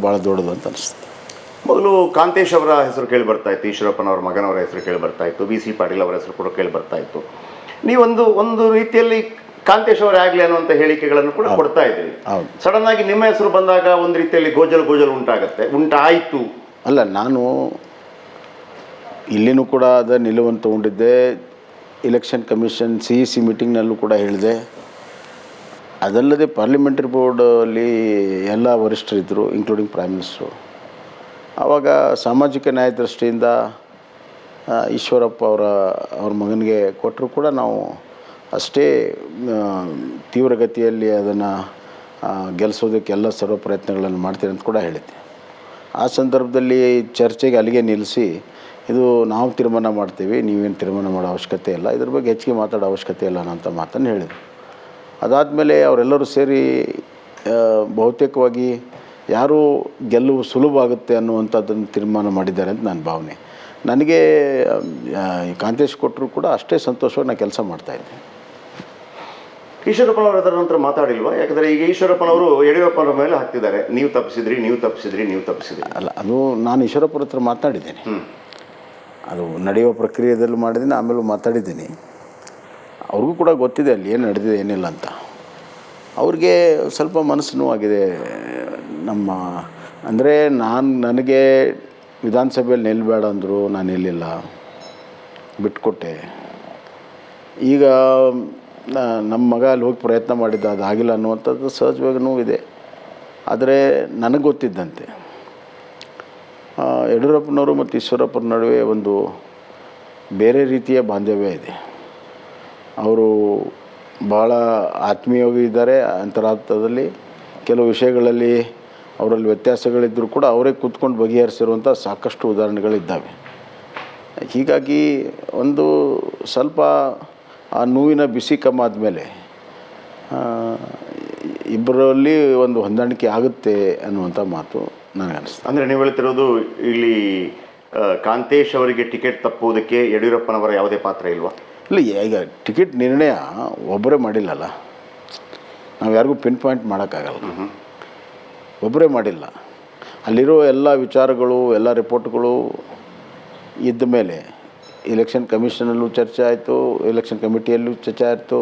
ಭಾಳ ದೊಡ್ಡದು ಅಂತ ಅನಿಸ್ತದೆ. ಮೊದಲು ಕಾಂತೇಶ್ ಅವರ ಹೆಸರು ಕೇಳಿ ಬರ್ತಾ ಇತ್ತು, ಈಶ್ವರಪ್ಪನವರ ಮಗನವರ ಹೆಸರು ಕೇಳಿ ಬರ್ತಾ ಇತ್ತು, ಬಿ ಸಿ ಪಾಟೀಲ್ ಅವರ ಹೆಸರು ಕೂಡ ಕೇಳಿ ಬರ್ತಾ ಇತ್ತು. ಒಂದು ರೀತಿಯಲ್ಲಿ ಕಾಂತೇಶ್ ಅವರೇ ಆಗಲಿ ಅನ್ನುವಂಥ ಹೇಳಿಕೆಗಳನ್ನು ಕೂಡ ಕೊಡ್ತಾ ಇದ್ದೀವಿ. ಸಡನ್ ಆಗಿ ನಿಮ್ಮ ಹೆಸರು ಬಂದಾಗ ಒಂದು ರೀತಿಯಲ್ಲಿ ಗೋಜಲು ಉಂಟಾಯಿತು. ಅಲ್ಲ, ನಾನು ಇಲ್ಲಿನೂ ಕೂಡ ಅದ ನಿಲುವನ್ನು ತಗೊಂಡಿದ್ದೆ. ಇಲೆಕ್ಷನ್ ಕಮಿಷನ್ CEC ಮೀಟಿಂಗ್ನಲ್ಲೂ ಕೂಡ ಹೇಳಿದೆ. ಅದಲ್ಲದೆ ಪಾರ್ಲಿಮೆಂಟ್ರಿ ಬೋರ್ಡಲ್ಲಿ ಎಲ್ಲ ವರಿಷ್ಠರಿದ್ದರು, ಇನ್ಕ್ಲೂಡಿಂಗ್ ಪ್ರೈಮ್ ಮಿನಿಸ್ಟ್ರು. ಆವಾಗ ಸಾಮಾಜಿಕ ನ್ಯಾಯ ದೃಷ್ಟಿಯಿಂದ ಈಶ್ವರಪ್ಪ ಅವ್ರ ಮಗನಿಗೆ ಕೊಟ್ಟರು ಕೂಡ ನಾವು ಅಷ್ಟೇ ತೀವ್ರಗತಿಯಲ್ಲಿ ಅದನ್ನು ಗೆಲ್ಲಿಸೋದಕ್ಕೆ ಎಲ್ಲ ಸರ್ವ ಪ್ರಯತ್ನಗಳನ್ನು ಮಾಡ್ತೀವಿ ಅಂತ ಕೂಡ ಹೇಳಿದ್ದೆ. ಆ ಸಂದರ್ಭದಲ್ಲಿ ಚರ್ಚೆಗೆ ಅಲ್ಲಿಗೆ ನಿಲ್ಲಿಸಿ, ಇದು ನಾವು ತೀರ್ಮಾನ ಮಾಡ್ತೀವಿ, ನೀವೇನು ತೀರ್ಮಾನ ಮಾಡೋ ಅವಶ್ಯಕತೆ ಇಲ್ಲ, ಇದ್ರ ಬಗ್ಗೆ ಹೆಚ್ಚಿಗೆ ಮಾತಾಡೋ ಅವಶ್ಯಕತೆ ಇಲ್ಲ ಅನ್ನೋಂಥ ಮಾತನ್ನು ಹೇಳಿದರು. ಅದಾದಮೇಲೆ ಅವರೆಲ್ಲರೂ ಸೇರಿ ಬಹುತೇಕವಾಗಿ ಯಾರು ಗೆಲ್ಲುವು ಸುಲಭ ಆಗುತ್ತೆ ಅನ್ನುವಂಥದ್ದನ್ನು ತೀರ್ಮಾನ ಮಾಡಿದ್ದಾರೆ ಅಂತ ನನ್ನ ಭಾವನೆ. ನನಗೆ ಕಾಂತೇಶ್ ಕೊಟ್ಟರು ಕೂಡ ಅಷ್ಟೇ ಸಂತೋಷವಾಗಿ ನಾನು ಕೆಲಸ ಮಾಡ್ತಾಯಿದ್ದೆ. ಈಶ್ವರಪ್ಪನವರು ಅದರ ನಂತರ ಮಾತಾಡಿಲ್ವಾ? ಯಾಕಂದರೆ ಈಗ ಈಶ್ವರಪ್ಪನವರು ಯಡಿಯೂರಪ್ಪನವರ ಮೇಲೆ ಹಾಕ್ತಿದ್ದಾರೆ, ನೀವು ತಪ್ಪಿಸಿದ್ರಿ. ಅಲ್ಲ, ಅದು ನಾನು ಈಶ್ವರಪ್ಪನ ಹತ್ರ ಮಾತನಾಡಿದ್ದೇನೆ. ಅದು ನಡೆಯುವ ಪ್ರಕ್ರಿಯೆದಲ್ಲೂ ಮಾಡಿದ್ದೀನಿ, ಆಮೇಲೂ ಮಾತಾಡಿದ್ದೀನಿ. ಅವ್ರಿಗೂ ಕೂಡ ಗೊತ್ತಿದೆ ಅಲ್ಲಿ ಏನು ನಡೆದಿದೆ ಏನಿಲ್ಲ ಅಂತ. ಅವ್ರಿಗೆ ಸ್ವಲ್ಪ ಮನಸ್ಸು ನೋವಾಗಿದೆ. ಅಂದರೆ ನನಗೆ ವಿಧಾನಸಭೆಯಲ್ಲಿ ನಿಲ್ಲಬೇಡ ಅಂದರು, ನಾನು ನಿಲ್ಲಿಲ್ಲ, ಬಿಟ್ಕೊಟ್ಟೆ. ಈಗ ನಮ್ಮ ಮಗ ಅಲ್ಲಿ ಹೋಗಿ ಪ್ರಯತ್ನ ಮಾಡಿದ್ದ, ಅದಾಗಿಲ್ಲ ಅನ್ನುವಂಥದ್ದು ಸಹಜವಾಗಿ ನೋವಿದೆ. ಆದರೆ ನನಗೆ ಗೊತ್ತಿದ್ದಂತೆ ಯಡಿಯೂರಪ್ಪನವರು ಮತ್ತು ಈಶ್ವರಪ್ಪನ ನಡುವೆ ಒಂದು ಬೇರೆ ರೀತಿಯ ಬಾಂಧವ್ಯ ಇದೆ. ಅವರು ಭಾಳ ಆತ್ಮೀಯವಾಗಿ ಇದ್ದಾರೆ. ಅಂತರಾರ್ಥದಲ್ಲಿ ಕೆಲವು ವಿಷಯಗಳಲ್ಲಿ ಅವರಲ್ಲಿ ವ್ಯತ್ಯಾಸಗಳಿದ್ದರೂ ಕೂಡ ಅವರೇ ಕೂತ್ಕೊಂಡು ಬಗೆಹರಿಸಿರುವಂಥ ಸಾಕಷ್ಟು ಉದಾಹರಣೆಗಳಿದ್ದಾವೆ. ಹೀಗಾಗಿ ಒಂದು ಸ್ವಲ್ಪ ಆ ನೋವಿನ ಬಿಸಿ ಕಮ್ಮ ಆದಮೇಲೆ ಇಬ್ಬರಲ್ಲಿ ಒಂದು ಹೊಂದಾಣಿಕೆ ಆಗುತ್ತೆ ಅನ್ನುವಂಥ ಮಾತು ನನಗನ್ನಿಸ್ತು. ಅಂದರೆ ನೀವು ಹೇಳ್ತಿರೋದು ಇಲ್ಲಿ ಕಾಂತೇಶ್ ಅವರಿಗೆ ಟಿಕೆಟ್ ತಪ್ಪುವುದಕ್ಕೆ ಯಡಿಯೂರಪ್ಪನವರ ಯಾವುದೇ ಪಾತ್ರ ಇಲ್ವಾ? ಇಲ್ಲ, ಈಗ ಟಿಕೆಟ್ ನಿರ್ಣಯ ಒಬ್ಬರೇ ಮಾಡಿಲ್ಲಲ್ಲ, ನಾವು ಯಾರಿಗೂ ಪಿನ್ ಪಾಯಿಂಟ್ ಮಾಡೋಕ್ಕಾಗಲ್ಲ. ಒಬ್ಬರೇ ಮಾಡಿಲ್ಲ. ಅಲ್ಲಿರೋ ಎಲ್ಲ ವಿಚಾರಗಳು, ಎಲ್ಲ ರಿಪೋರ್ಟ್ಗಳು ಇದ್ದ ಮೇಲೆ ಇಲೆಕ್ಷನ್ ಕಮಿಷನಲ್ಲೂ ಚರ್ಚೆ ಆಯಿತು, ಎಲೆಕ್ಷನ್ ಕಮಿಟಿಯಲ್ಲೂ ಚರ್ಚೆ ಆಯಿತು,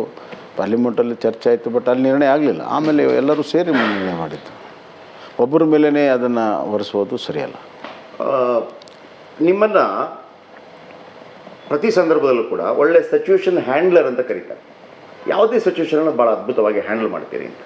ಪಾರ್ಲಿಮೆಂಟಲ್ಲಿ ಚರ್ಚೆ ಆಯಿತು. ಬಟ್ ಅಲ್ಲಿ ನಿರ್ಣಯ ಆಗಲಿಲ್ಲ. ಆಮೇಲೆ ಎಲ್ಲರೂ ಸೇರಿ ನಿರ್ಣಯ ಮಾಡಿದ್ದು. ಒಬ್ಬರ ಮೇಲೇ ಅದನ್ನು ಹೊರಿಸೋದು ಸರಿಯಲ್ಲ. ನಿಮ್ಮನ್ನು ಪ್ರತಿ ಸಂದರ್ಭದಲ್ಲೂ ಕೂಡ ಒಳ್ಳೆ ಸಿಚುವೇಶನ್ ಹ್ಯಾಂಡ್ಲರ್ ಅಂತ ಕರೀತಾರೆ. ಯಾವುದೇ ಸಿಚುವೇಶನನ್ನು ಭಾಳ ಅದ್ಭುತವಾಗಿ ಹ್ಯಾಂಡಲ್ ಮಾಡ್ತೀರಿ ಅಂತ.